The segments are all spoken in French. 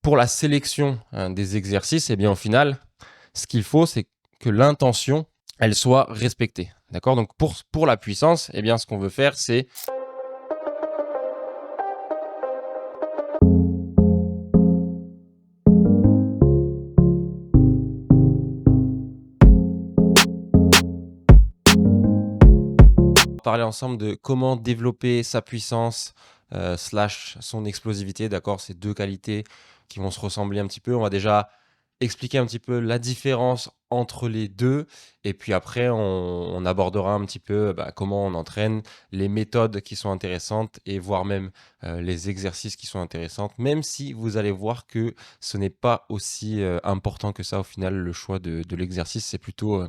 pour la sélection des exercices, eh bien, au final, ce qu'il faut, c'est que l'intention, elle soit respectée. D'accord? Donc, pour la puissance, eh bien, ce qu'on veut faire, c'est parler ensemble de comment développer sa puissance slash son explosivité. D'accord? C'est deux qualités qui vont se ressembler un petit peu. On va déjà expliquer un petit peu la différence entre les deux et puis après on abordera un petit peu comment on entraîne, les méthodes qui sont intéressantes et voire même les exercices qui sont intéressants, même si vous allez voir que ce n'est pas aussi important que ça au final. Le choix de l'exercice, c'est plutôt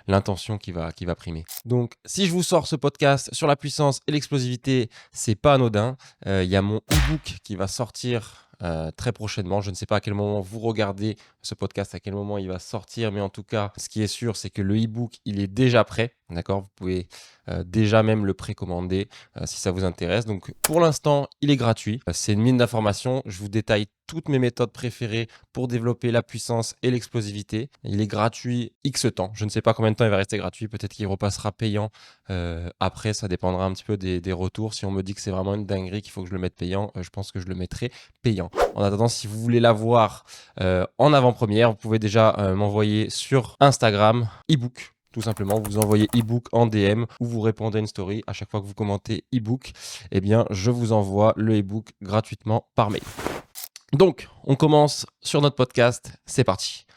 l'intention qui va primer. Donc si je vous sors ce podcast sur la puissance et l'explosivité, c'est pas anodin. Il y a mon e-book qui va sortir très prochainement. Je ne sais pas à quel moment vous regardez ce podcast, à quel moment il va sortir, mais en tout cas, ce qui est sûr, c'est que le e-book, il est déjà prêt. D'accord? Vous pouvez déjà même le précommander si ça vous intéresse. Donc pour l'instant, il est gratuit. C'est une mine d'informations. Je vous détaille toutes mes méthodes préférées pour développer la puissance et l'explosivité. Il est gratuit X temps. Je ne sais pas combien de temps il va rester gratuit. Peut-être qu'il repassera payant après. Ça dépendra un petit peu des retours. Si on me dit que c'est vraiment une dinguerie, qu'il faut que je le mette payant, je pense que je le mettrai payant. En attendant, si vous voulez l'avoir en avant-première, vous pouvez déjà m'envoyer sur Instagram e-book. Tout simplement, vous envoyez e-book en DM ou vous répondez à une story. À chaque fois que vous commentez e-book, eh bien, je vous envoie le e-book gratuitement par mail. Donc, on commence sur notre podcast. C'est parti.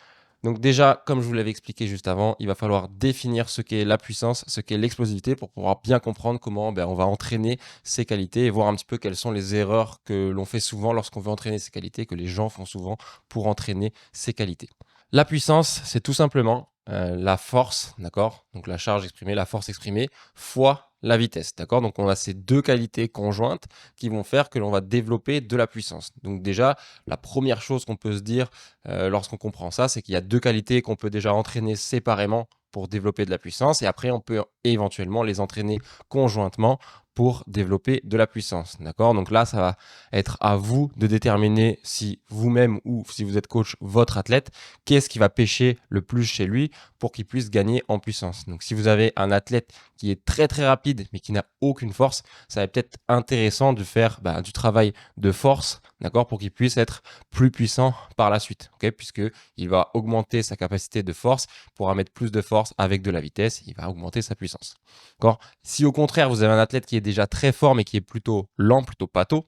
Donc déjà, comme je vous l'avais expliqué juste avant, il va falloir définir ce qu'est la puissance, ce qu'est l'explosivité pour pouvoir bien comprendre comment on va entraîner ces qualités et voir un petit peu quelles sont les erreurs que l'on fait souvent lorsqu'on veut entraîner ces qualités, que les gens font souvent pour entraîner ces qualités. La puissance, c'est tout simplement la force, d'accord? Donc la charge exprimée, la force exprimée, fois la vitesse, d'accord? Donc on a ces deux qualités conjointes qui vont faire que l'on va développer de la puissance. Donc déjà, la première chose qu'on peut se dire lorsqu'on comprend ça, c'est qu'il y a deux qualités qu'on peut déjà entraîner séparément pour développer de la puissance et après on peut éventuellement les entraîner conjointement pour développer de la puissance, d'accord? Donc là, ça va être à vous de déterminer si vous-même ou si vous êtes coach, votre athlète, qu'est-ce qui va pêcher le plus chez lui pour qu'il puisse gagner en puissance. Donc si vous avez un athlète qui est très très rapide mais qui n'a aucune force, ça va être peut-être intéressant de faire du travail de force, d'accord, pour qu'il puisse être plus puissant par la suite, ok, puisqu'il va augmenter sa capacité de force, pourra mettre plus de force avec de la vitesse, il va augmenter sa puissance. D'accord. Si au contraire vous avez un athlète qui est déjà très fort mais qui est plutôt lent, plutôt pâteau,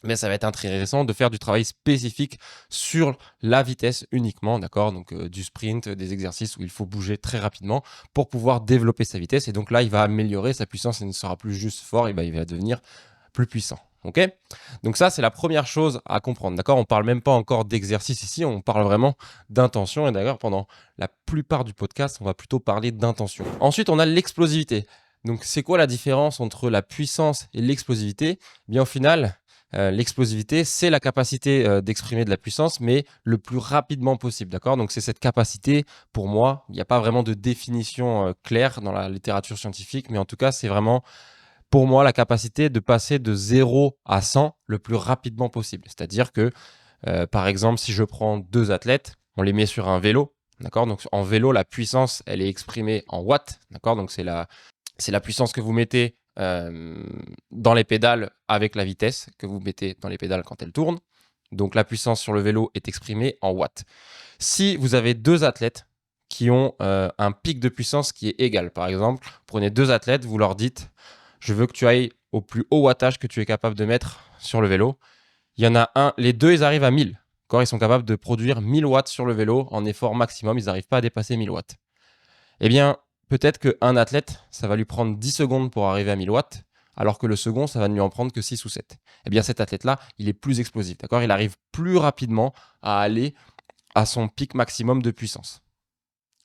mais ça va être intéressant de faire du travail spécifique sur la vitesse uniquement, d'accord? Donc du sprint, des exercices où il faut bouger très rapidement pour pouvoir développer sa vitesse. Et donc là, il va améliorer sa puissance et ne sera plus juste fort, il va devenir plus puissant. Ok? Donc ça, c'est la première chose à comprendre, d'accord? On parle même pas encore d'exercice ici, on parle vraiment d'intention. Et d'ailleurs, pendant la plupart du podcast, on va plutôt parler d'intention. Ensuite, on a l'explosivité. Donc c'est quoi la différence entre la puissance et l'explosivité? Bien au final, l'explosivité, c'est la capacité d'exprimer de la puissance, mais le plus rapidement possible, d'accord? Donc c'est cette capacité, pour moi, il n'y a pas vraiment de définition claire dans la littérature scientifique, mais en tout cas, c'est vraiment, pour moi, la capacité de passer de 0 à 100 le plus rapidement possible. C'est-à-dire que, par exemple, si je prends deux athlètes, on les met sur un vélo, d'accord? Donc en vélo, la puissance, elle est exprimée en watts, d'accord? Donc c'est la puissance que vous mettez dans les pédales avec la vitesse que vous mettez dans les pédales quand elles tournent. Donc la puissance sur le vélo est exprimée en watts. Si vous avez deux athlètes qui ont un pic de puissance qui est égal, par exemple, prenez deux athlètes, vous leur dites « je veux que tu ailles au plus haut wattage que tu es capable de mettre sur le vélo ». Il y en a un, les deux, ils arrivent à 1000. Ils sont capables de produire 1000 watts sur le vélo en effort maximum, ils n'arrivent pas à dépasser 1000 watts. Eh bien, peut-être qu'un athlète, ça va lui prendre 10 secondes pour arriver à 1000 watts, alors que le second, ça va ne lui en prendre que 6 ou 7. Eh bien, cet athlète-là, il est plus explosif, d'accord? Il arrive plus rapidement à aller à son pic maximum de puissance.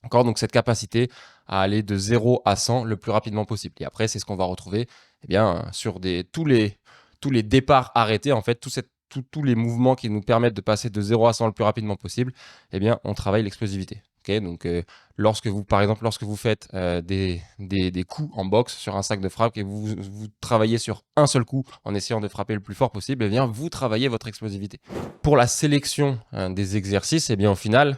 D'accord? Donc, cette capacité à aller de 0 à 100 le plus rapidement possible. Et après, c'est ce qu'on va retrouver sur tous les départs arrêtés, en fait, tous les mouvements qui nous permettent de passer de 0 à 100 le plus rapidement possible, on travaille l'explosivité. Okay, donc, par exemple, lorsque vous faites des coups en boxe sur un sac de frappe et vous travaillez sur un seul coup en essayant de frapper le plus fort possible, eh bien, vous travaillez votre explosivité. Pour la sélection des exercices, eh bien, au final,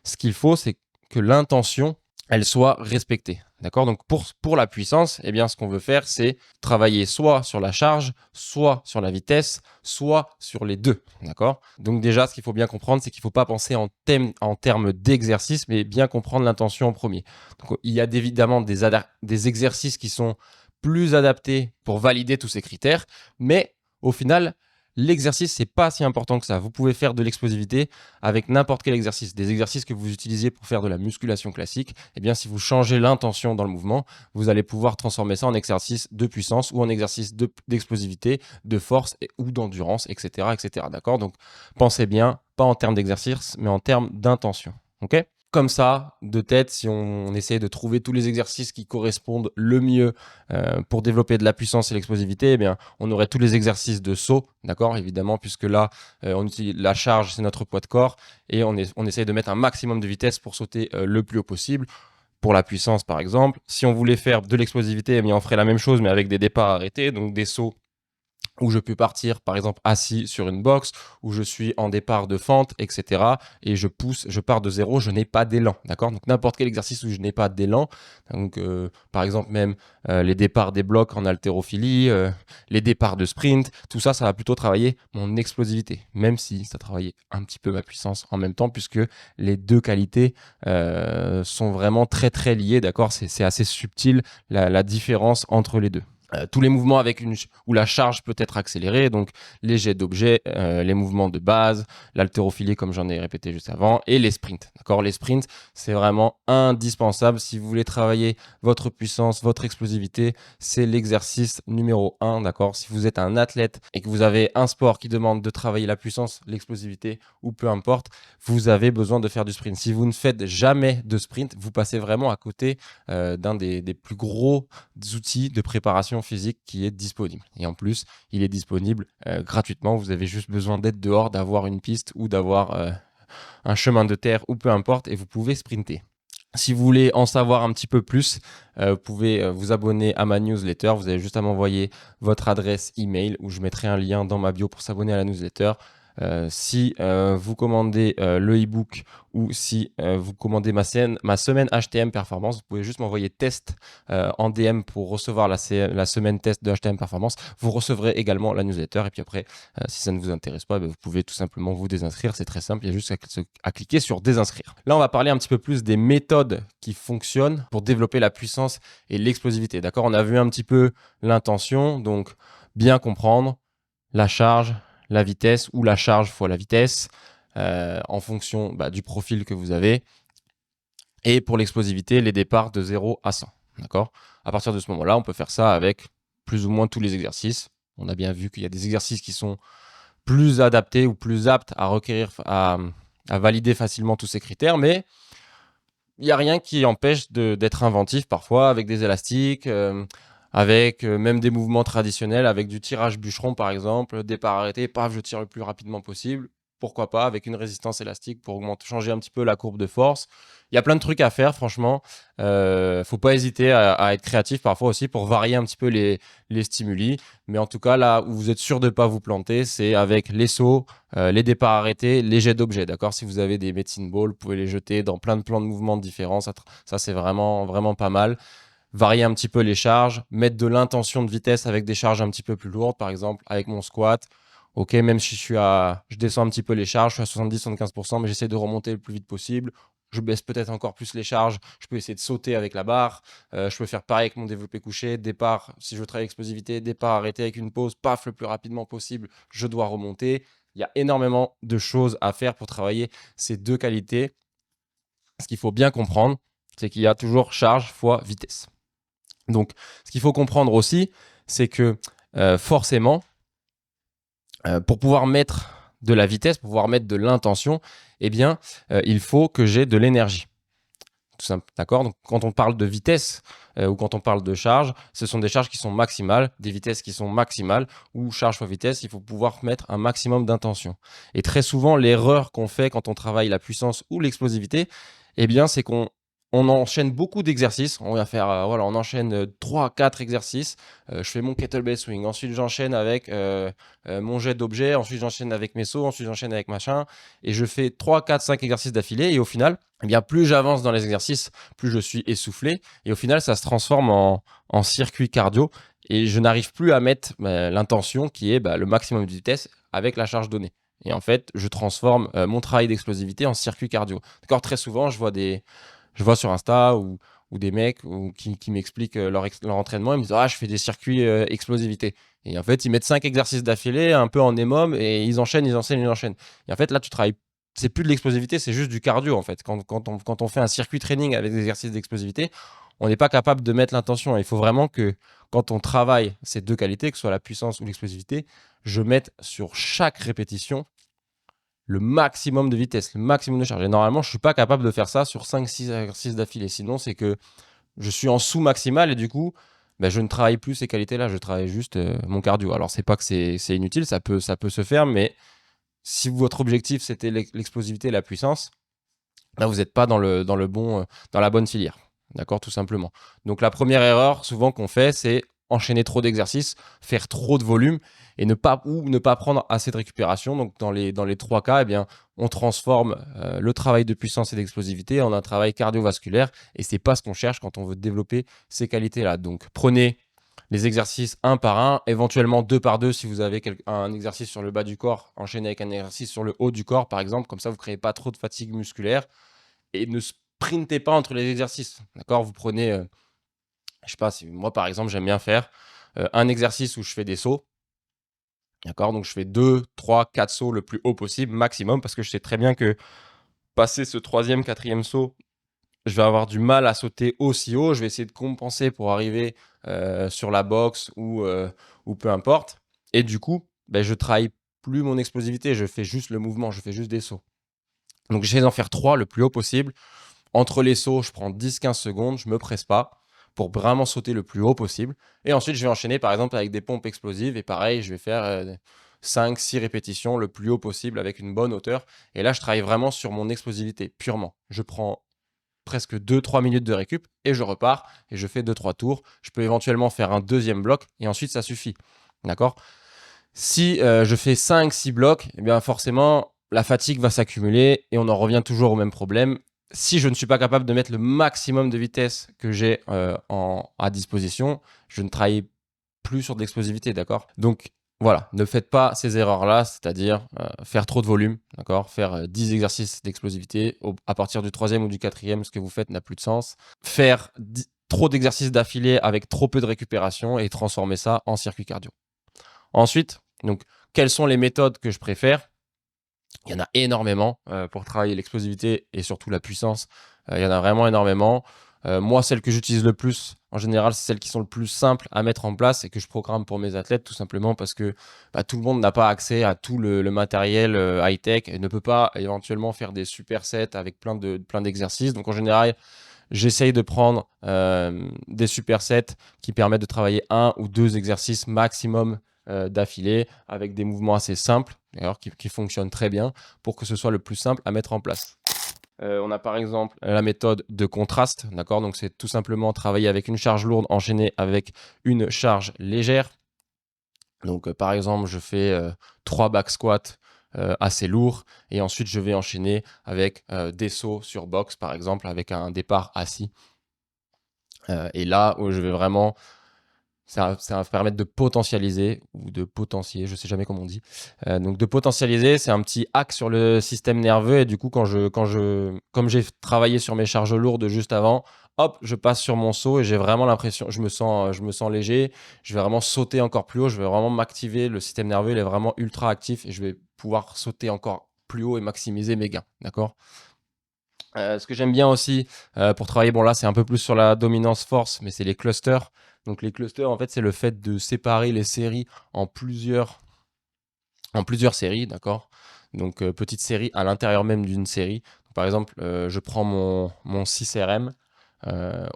ce qu'il faut, c'est que l'intention, elle soit respectée. D'accord? Donc, pour la puissance, eh bien, ce qu'on veut faire, c'est travailler soit sur la charge, soit sur la vitesse, soit sur les deux. D'accord? Donc, déjà, ce qu'il faut bien comprendre, c'est qu'il ne faut pas penser en termes d'exercice, mais bien comprendre l'intention en premier. Donc, il y a évidemment des exercices qui sont plus adaptés pour valider tous ces critères, mais au final, l'exercice, c'est pas si important que ça. Vous pouvez faire de l'explosivité avec n'importe quel exercice. Des exercices que vous utilisez pour faire de la musculation classique, eh bien, si vous changez l'intention dans le mouvement, vous allez pouvoir transformer ça en exercice de puissance ou en exercice d'explosivité, de force ou d'endurance, etc., etc. D'accord? Donc, pensez bien, pas en termes d'exercice, mais en termes d'intention. OK? Comme ça, de tête, si on essaie de trouver tous les exercices qui correspondent le mieux pour développer de la puissance et l'explosivité, eh bien, on aurait tous les exercices de saut, d'accord, évidemment, puisque là, on utilise la charge, c'est notre poids de corps, et on essaie de mettre un maximum de vitesse pour sauter le plus haut possible. Pour la puissance, par exemple, si on voulait faire de l'explosivité, eh bien, on ferait la même chose, mais avec des départs arrêtés, donc des sauts où je peux partir, par exemple, assis sur une box, où je suis en départ de fente, etc. Et je pousse, je pars de zéro, je n'ai pas d'élan, d'accord? Donc, n'importe quel exercice où je n'ai pas d'élan, donc, par exemple, même les départs des blocs en haltérophilie, les départs de sprint, tout ça, ça va plutôt travailler mon explosivité, même si ça travaille un petit peu ma puissance en même temps, puisque les deux qualités sont vraiment très, très liées, d'accord? C'est assez subtil, la différence entre les deux. Tous les mouvements où la charge peut être accélérée, donc les jets d'objets, les mouvements de base, l'haltérophilie comme j'en ai répété juste avant, et les sprints. D'accord? Les sprints, c'est vraiment indispensable si vous voulez travailler votre puissance, votre explosivité, c'est l'exercice numéro 1. D'accord? Si vous êtes un athlète et que vous avez un sport qui demande de travailler la puissance, l'explosivité ou peu importe, vous avez besoin de faire du sprint. Si vous ne faites jamais de sprint, vous passez vraiment à côté d'un des plus gros outils de préparation physique qui est disponible. Et en plus, il est disponible gratuitement. Vous avez juste besoin d'être dehors, d'avoir une piste ou d'avoir un chemin de terre ou peu importe et vous pouvez sprinter. Si vous voulez en savoir un petit peu plus, vous pouvez vous abonner à ma newsletter. Vous avez juste à m'envoyer votre adresse email où je mettrai un lien dans ma bio pour s'abonner à la newsletter. Si vous commandez le e-book ou si vous commandez ma semaine HTM Performance, vous pouvez juste m'envoyer test en DM pour recevoir la semaine test de HTM Performance. Vous recevrez également la newsletter et puis après, si ça ne vous intéresse pas, vous pouvez tout simplement vous désinscrire. C'est très simple, il y a juste à cliquer sur désinscrire. Là, on va parler un petit peu plus des méthodes qui fonctionnent pour développer la puissance et l'explosivité. D'accord? On a vu un petit peu l'intention, donc bien comprendre la charge, la vitesse ou la charge fois la vitesse en fonction du profil que vous avez. Et pour l'explosivité, les départs de 0 à 100. D'accord? À partir de ce moment-là, on peut faire ça avec plus ou moins tous les exercices. On a bien vu qu'il y a des exercices qui sont plus adaptés ou plus aptes à valider facilement tous ces critères, mais il n'y a rien qui empêche d'être inventif parfois avec des élastiques, avec même des mouvements traditionnels, avec du tirage bûcheron par exemple, départ arrêté, paf, je tire le plus rapidement possible. Pourquoi pas avec une résistance élastique pour changer un petit peu la courbe de force. Il y a plein de trucs à faire, franchement. Faut pas hésiter à être créatif parfois aussi pour varier un petit peu les stimuli. Mais en tout cas, là où vous êtes sûr de ne pas vous planter, c'est avec les sauts, les départs arrêtés, les jets d'objets. D'accord? Si vous avez des medicine balls, vous pouvez les jeter dans plein de plans de mouvements différents. Ça c'est vraiment, vraiment pas mal. Varier un petit peu les charges, mettre de l'intention de vitesse avec des charges un petit peu plus lourdes, par exemple avec mon squat. Ok, même si je descends un petit peu les charges, je suis à 70-75%, mais j'essaie de remonter le plus vite possible. Je baisse peut-être encore plus les charges. Je peux essayer de sauter avec la barre. Je peux faire pareil avec mon développé couché. Départ, si je veux travailler l'explosivité, départ arrêté avec une pause, paf, le plus rapidement possible, je dois remonter. Il y a énormément de choses à faire pour travailler ces deux qualités. Ce qu'il faut bien comprendre, c'est qu'il y a toujours charge fois vitesse. Donc, ce qu'il faut comprendre aussi, c'est que forcément, pour pouvoir mettre de la vitesse, pour pouvoir mettre de l'intention, eh bien, il faut que j'ai de l'énergie. tout simple, d'accord? Donc, quand on parle de vitesse ou quand on parle de charge, ce sont des charges qui sont maximales, des vitesses qui sont maximales, ou charge fois vitesse, il faut pouvoir mettre un maximum d'intention. Et très souvent, l'erreur qu'on fait quand on travaille la puissance ou l'explosivité, eh bien, c'est qu'on enchaîne beaucoup d'exercices. On va faire, voilà, on enchaîne 3 à 4 exercices. Je fais mon kettlebell swing. Ensuite, j'enchaîne avec mon jet d'objet. Ensuite, j'enchaîne avec mes sauts. Ensuite, j'enchaîne avec machin. Et je fais 3, 4, 5 exercices d'affilée. Et au final, eh bien, plus j'avance dans les exercices, plus je suis essoufflé. Et au final, ça se transforme en circuit cardio. Et je n'arrive plus à mettre l'intention qui est le maximum de vitesse avec la charge donnée. Et en fait, je transforme mon travail d'explosivité en circuit cardio. D'accord. Très souvent, je vois sur Insta ou des mecs qui m'expliquent leur entraînement. Ils me disent je fais des circuits explosivité. Et en fait, ils mettent 5 exercices d'affilée, un peu en émum, et ils enchaînent. Et en fait, là, tu travailles. C'est plus de l'explosivité, c'est juste du cardio en fait. Quand on fait un circuit training avec des exercices d'explosivité, on n'est pas capable de mettre l'intention. Il faut vraiment que quand on travaille ces deux qualités, que ce soit la puissance ou l'explosivité, je mette sur chaque répétition le maximum de vitesse, le maximum de charge. Et normalement, je ne suis pas capable de faire ça sur 5-6 exercices d'affilée. Sinon, c'est que je suis en sous-maximal et du coup, je ne travaille plus ces qualités-là. Je travaille juste mon cardio. Alors, c'est pas que c'est inutile, ça peut se faire, mais si votre objectif, c'était l'explosivité et la puissance, là, vous n'êtes pas dans la bonne filière. D'accord, tout simplement. Donc, la première erreur souvent qu'on fait, c'est enchaîner trop d'exercices, faire trop de volume et ne pas prendre assez de récupération. Donc, dans les 3 cas, eh bien, on transforme le travail de puissance et d'explosivité en un travail cardiovasculaire et c'est pas ce qu'on cherche quand on veut développer ces qualités-là. Donc, prenez les exercices un par un, éventuellement 2 par 2 si vous avez un exercice sur le bas du corps, enchaîné avec un exercice sur le haut du corps, par exemple. Comme ça, vous ne créez pas trop de fatigue musculaire et ne sprintez pas entre les exercices. D'accord, vous prenez, je sais pas, moi par exemple, j'aime bien faire un exercice où je fais des sauts. D'accord, donc je fais 2, 3, 4 sauts le plus haut possible, maximum, parce que je sais très bien que passer ce 3e, 4e saut, je vais avoir du mal à sauter aussi haut. Je vais essayer de compenser pour arriver sur la boxe ou peu importe. Et du coup, je travaille plus mon explosivité. Je fais juste le mouvement, je fais juste des sauts. Donc, j'essaie d'en faire 3 le plus haut possible. Entre les sauts, je prends 10-15 secondes, je ne me presse pas pour vraiment sauter le plus haut possible. Et ensuite, je vais enchaîner par exemple avec des pompes explosives. Et pareil, je vais faire 5-6 répétitions le plus haut possible avec une bonne hauteur. Et là, je travaille vraiment sur mon explosivité purement. Je prends presque 2-3 minutes de récup et je repars et je fais 2-3 tours. Je peux éventuellement faire un deuxième bloc et ensuite ça suffit. D'accord? Si je fais 5-6 blocs, eh bien forcément la fatigue va s'accumuler et on en revient toujours au même problème. Si je ne suis pas capable de mettre le maximum de vitesse que j'ai à disposition, je ne travaille plus sur de l'explosivité, d'accord? Donc voilà, ne faites pas ces erreurs-là, c'est-à-dire faire trop de volume, d'accord? Faire 10 exercices d'explosivité. À partir du 3e ou du 4e, ce que vous faites n'a plus de sens. Faire trop d'exercices d'affilée avec trop peu de récupération et transformer ça en circuit cardio. Ensuite, donc, quelles sont les méthodes que je préfère? Il y en a énormément pour travailler l'explosivité et surtout la puissance. Il y en a vraiment énormément. Moi, celles que j'utilise le plus, en général, c'est celles qui sont le plus simples à mettre en place et que je programme pour mes athlètes, tout simplement parce que tout le monde n'a pas accès à tout le matériel high-tech et ne peut pas éventuellement faire des supersets avec plein d'exercices. Donc, en général, j'essaye de prendre des supersets qui permettent de travailler 1 ou 2 exercices maximum d'affilée avec des mouvements assez simples, d'ailleurs, qui fonctionnent très bien pour que ce soit le plus simple à mettre en place. On a par exemple la méthode de contraste, d'accord? Donc c'est tout simplement travailler avec une charge lourde enchaînée avec une charge légère. Donc par exemple, je fais 3 back squats assez lourds et ensuite je vais enchaîner avec des sauts sur box par exemple avec un départ assis. Et là où je vais vraiment ça va permettre de potentialiser ou de potentier, je sais jamais comment on dit. Donc de potentialiser, c'est un petit hack sur le système nerveux et du coup comme j'ai travaillé sur mes charges lourdes juste avant, hop, je passe sur mon saut et j'ai vraiment l'impression, je me sens léger, je vais vraiment sauter encore plus haut, je vais vraiment m'activer, le système nerveux il est vraiment ultra actif et je vais pouvoir sauter encore plus haut et maximiser mes gains, d'accord? Ce que j'aime bien aussi pour travailler, bon là c'est un peu plus sur la dominance force, mais c'est les clusters. Donc les clusters, en fait, c'est le fait de séparer les séries en plusieurs séries, d'accord? Donc, petite série à l'intérieur même d'une série. Par exemple, je prends mon 6RM.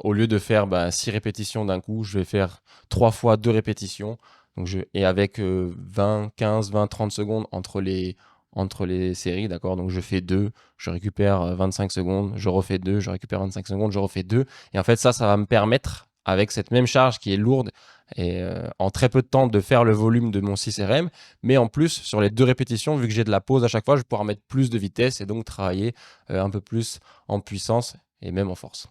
Au lieu de faire 6 répétitions d'un coup, je vais faire 3 fois 2 répétitions. Et avec 20, 15, 20, 30 secondes entre les séries, d'accord? Donc je fais 2, je récupère 25 secondes, je refais 2, je récupère 25 secondes, je refais 2. Et en fait, ça va me permettre, avec cette même charge qui est lourde, et en très peu de temps, de faire le volume de mon 6RM. Mais en plus, sur les 2 répétitions, vu que j'ai de la pause à chaque fois, je vais pouvoir mettre plus de vitesse et donc travailler un peu plus en puissance et même en force.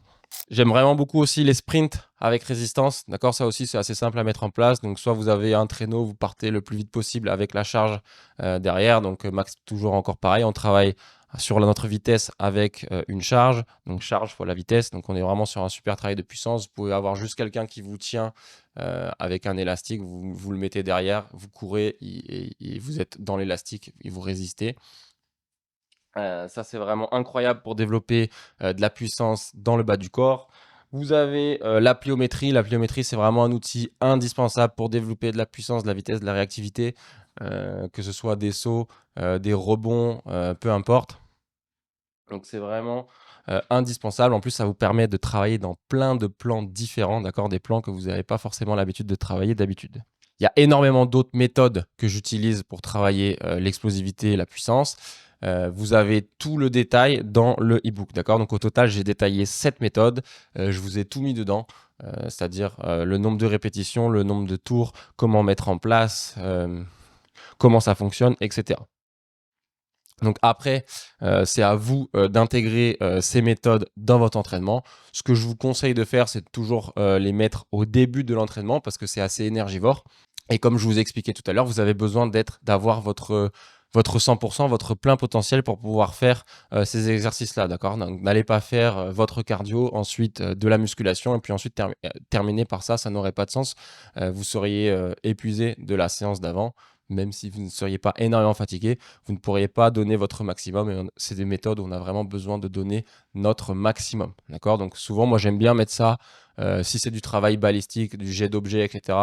J'aime vraiment beaucoup aussi les sprints avec résistance. D'accord, ça aussi, c'est assez simple à mettre en place. Donc, soit vous avez un traîneau, vous partez le plus vite possible avec la charge derrière. Donc, max, toujours encore pareil. On travaille sur notre vitesse avec une charge. Donc, charge fois la vitesse. Donc, on est vraiment sur un super travail de puissance. Vous pouvez avoir juste quelqu'un qui vous tient avec un élastique. Vous le mettez derrière, vous courez et vous êtes dans l'élastique et vous résistez. Ça, c'est vraiment incroyable pour développer de la puissance dans le bas du corps. Vous avez la pliométrie. La pliométrie, c'est vraiment un outil indispensable pour développer de la puissance, de la vitesse, de la réactivité, que ce soit des sauts, des rebonds, peu importe. Donc, c'est vraiment indispensable. En plus, ça vous permet de travailler dans plein de plans différents, d'accord? Des plans que vous n'avez pas forcément l'habitude de travailler d'habitude. Il y a énormément d'autres méthodes que j'utilise pour travailler l'explosivité et la puissance. Vous avez tout le détail dans le e-book, d'accord? Donc au total, j'ai détaillé 7 méthodes. Je vous ai tout mis dedans, c'est-à-dire le nombre de répétitions, le nombre de tours, comment mettre en place, comment ça fonctionne, etc. Donc après, c'est à vous d'intégrer ces méthodes dans votre entraînement. Ce que je vous conseille de faire, c'est de toujours les mettre au début de l'entraînement parce que c'est assez énergivore. Et comme je vous ai expliqué tout à l'heure, vous avez besoin d'avoir votre 100%, votre plein potentiel pour pouvoir faire ces exercices-là, d'accord? Donc, n'allez pas faire votre cardio, ensuite de la musculation, et puis ensuite terminer par ça, ça n'aurait pas de sens. Vous seriez épuisé de la séance d'avant, même si vous ne seriez pas énormément fatigué, vous ne pourriez pas donner votre maximum. Et c'est des méthodes où on a vraiment besoin de donner notre maximum, d'accord? Donc souvent, moi, j'aime bien mettre ça, si c'est du travail balistique, du jet d'objets, etc.,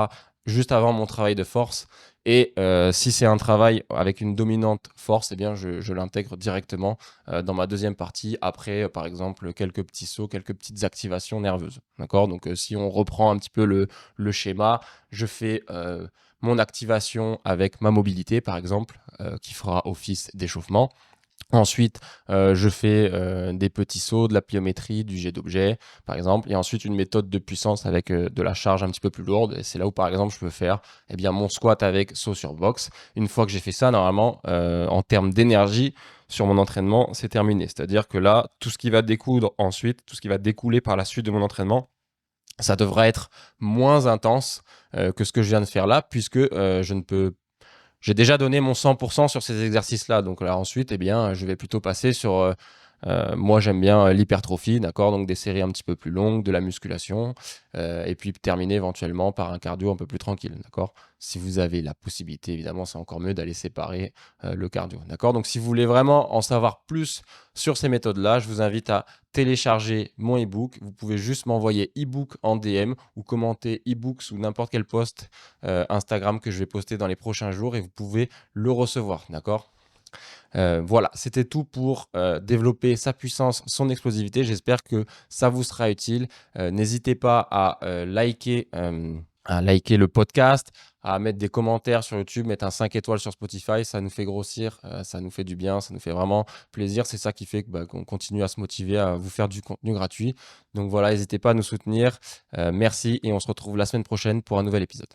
juste avant mon travail de force. Et si c'est un travail avec une dominante force, eh bien, je l'intègre directement dans ma deuxième partie, après, par exemple, quelques petits sauts, quelques petites activations nerveuses. D'accord? Donc, si on reprend un petit peu le schéma, je fais mon activation avec ma mobilité, par exemple, qui fera office d'échauffement. Ensuite, je fais des petits sauts, de la pliométrie, du jet d'objets, par exemple, et ensuite une méthode de puissance avec de la charge un petit peu plus lourde. Et c'est là où, par exemple, je peux faire mon squat avec saut sur box. Une fois que j'ai fait ça, normalement, en termes d'énergie, sur mon entraînement, c'est terminé. C'est-à-dire que là, tout ce qui va découdre ensuite, tout ce qui va découler par la suite de mon entraînement, ça devrait être moins intense que ce que je viens de faire là, puisque j'ai déjà donné mon 100% sur ces exercices-là. Donc là, ensuite, je vais plutôt passer sur. Moi, j'aime bien l'hypertrophie, d'accord? Donc des séries un petit peu plus longues, de la musculation, et puis terminer éventuellement par un cardio un peu plus tranquille, d'accord? Si vous avez la possibilité, évidemment, c'est encore mieux d'aller séparer le cardio, d'accord? Donc si vous voulez vraiment en savoir plus sur ces méthodes-là, je vous invite à télécharger mon e-book. Vous pouvez juste m'envoyer e-book en DM ou commenter e-book sous n'importe quel post Instagram que je vais poster dans les prochains jours et vous pouvez le recevoir, d'accord? Voilà, c'était tout pour développer sa puissance, son explosivité. J'espère que ça vous sera utile. N'hésitez pas à liker le podcast, à mettre des commentaires sur YouTube, mettre un 5 étoiles sur Spotify. Ça nous fait grossir, ça nous fait du bien, ça nous fait vraiment plaisir. C'est ça qui fait qu'on continue à se motiver à vous faire du contenu gratuit. Donc voilà, n'hésitez pas à nous soutenir. Merci et on se retrouve la semaine prochaine pour un nouvel épisode.